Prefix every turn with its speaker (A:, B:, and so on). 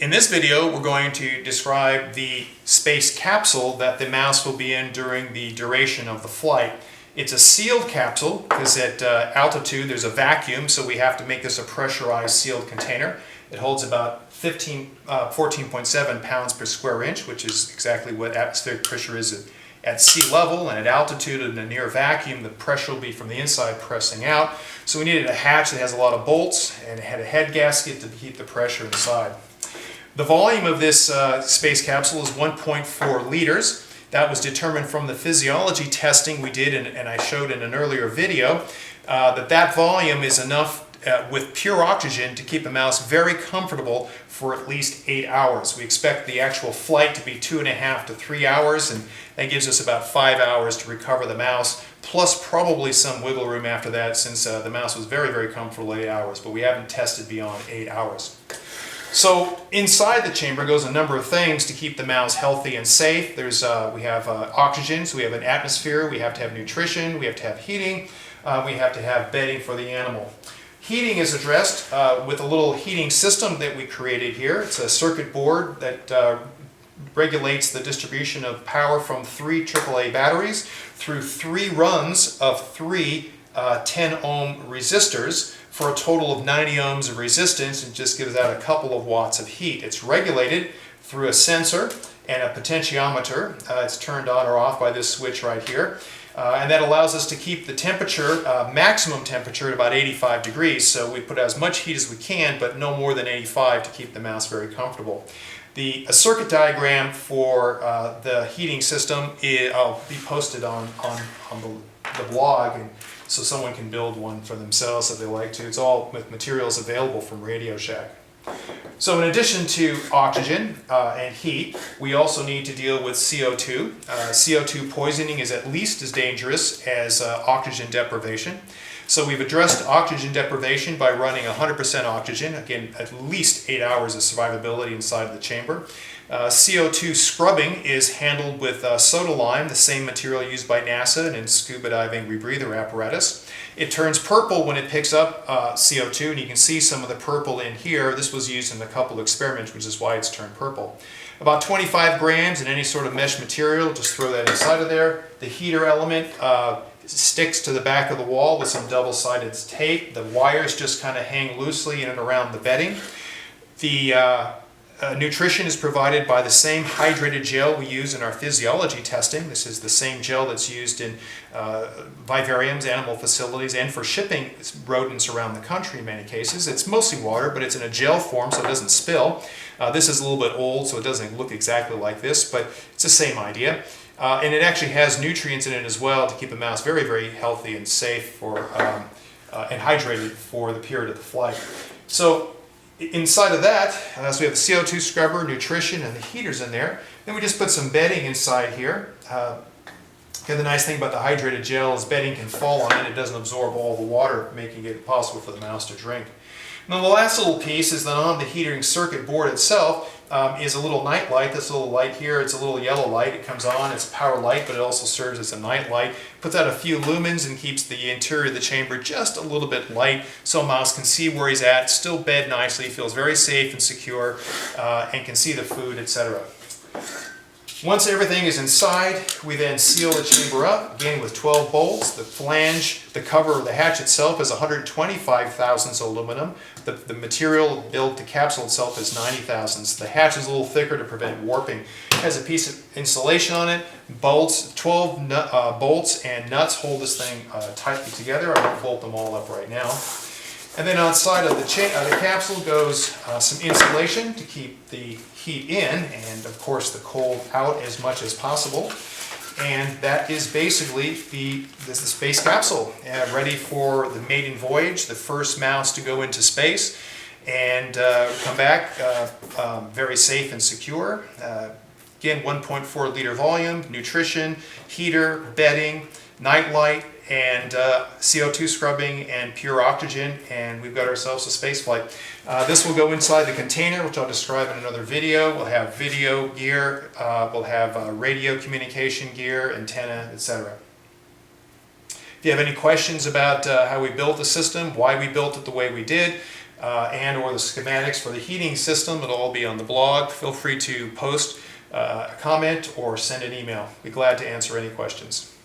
A: In this video, we're going to describe the space capsule that the mouse will be in during the duration of the flight. It's a sealed capsule because at altitude there's a vacuum, so we have to make this a pressurized sealed container. It holds about 14.7 pounds per square inch, which is exactly what atmospheric pressure is at sea level, and at altitude in a near vacuum the pressure will be from the inside pressing out. So we needed a hatch that has a lot of bolts, and it had a head gasket to keep the pressure inside. The volume of this space capsule is 1.4 liters. That was determined from the physiology testing we did, and I showed in an earlier video, that volume is enough with pure oxygen to keep a mouse very comfortable for at least 8 hours. We expect the actual flight to be 2.5 to 3 hours, and that gives us about 5 hours to recover the mouse, plus probably some wiggle room after that, since the mouse was very, very comfortable 8 hours, but we haven't tested beyond 8 hours. So inside the chamber goes a number of things to keep the mouse healthy and safe. We have oxygen, so we have an atmosphere, we have to have nutrition, we have to have heating, we have to have bedding for the animal. Heating is addressed with a little heating system that we created here. It's a circuit board that regulates the distribution of power from 3 AAA batteries through 3 runs of 3 10-ohm resistors for a total of 90 ohms of resistance, and just gives out a couple of watts of heat. It's regulated through a sensor and a potentiometer. It's turned on or off by this switch right here. And that allows us to keep the temperature, maximum temperature, at about 85 degrees. So we put as much heat as we can, but no more than 85 to keep the mouse very comfortable. A circuit diagram for the heating system will be posted on the blog, and so someone can build one for themselves if they like to. It's all with materials available from Radio Shack. So in addition to oxygen and heat, we also need to deal with CO2. CO2 poisoning is at least as dangerous as oxygen deprivation. So we've addressed oxygen deprivation by running 100% oxygen, again at least 8 hours of survivability inside of the chamber. CO2 scrubbing is handled with soda lime, the same material used by NASA and in scuba diving rebreather apparatus. It turns purple when it picks up CO2, and you can see some of the purple in here. This was used in a couple of experiments, which is why it's turned purple. About 25 grams in any sort of mesh material, just throw that inside of there. The heater element sticks to the back of the wall with some double-sided tape. The wires just kind of hang loosely in and around the bedding. The nutrition is provided by the same hydrated gel we use in our physiology testing. This is the same gel that's used in vivariums, animal facilities, and for shipping rodents around the country in many cases. It's mostly water, but it's in a gel form so it doesn't spill. This is a little bit old, so it doesn't look exactly like this, but it's the same idea. And it actually has nutrients in it as well to keep the mouse very, very healthy and safe and hydrated for the period of the flight. So inside of that, so we have the CO2 scrubber, nutrition, and the heaters in there. Then we just put some bedding inside here. The nice thing about the hydrated gel is bedding can fall on it. It doesn't absorb all the water, making it possible for the mouse to drink. And then the last little piece is that on the heating circuit board itself is a little night light. This little light here, it's a little yellow light. It comes on, it's a power light, but it also serves as a night light. Puts out a few lumens and keeps the interior of the chamber just a little bit light so a mouse can see where he's at, still bed nicely, feels very safe and secure, and can see the food, etc. Once everything is inside, we then seal the chamber up, again with 12 bolts. The flange, the cover of the hatch itself is 125 thousandths aluminum. The material built, the capsule itself, is 90 thousandths. The hatch is a little thicker to prevent warping. It has a piece of insulation on it, bolts, 12 bolts and nuts hold this thing tightly together. I won't bolt them all up right now. And then outside of the capsule goes some insulation to keep the heat in and, of course, the cold out as much as possible. And that is basically the space capsule, ready for the maiden voyage, the first mouse to go into space and come back very safe and secure. Again, 1.4 liter volume, nutrition, heater, bedding, night light, and CO2 scrubbing and pure oxygen, and we've got ourselves a space flight. This will go inside the container, which I'll describe in another video. We'll have video gear, we'll have radio communication gear, antenna, etc. If you have any questions about how we built the system, why we built it the way we did, and or the schematics for the heating system. It'll all be on the blog. Feel free to post a comment or send an email. Be glad to answer any questions.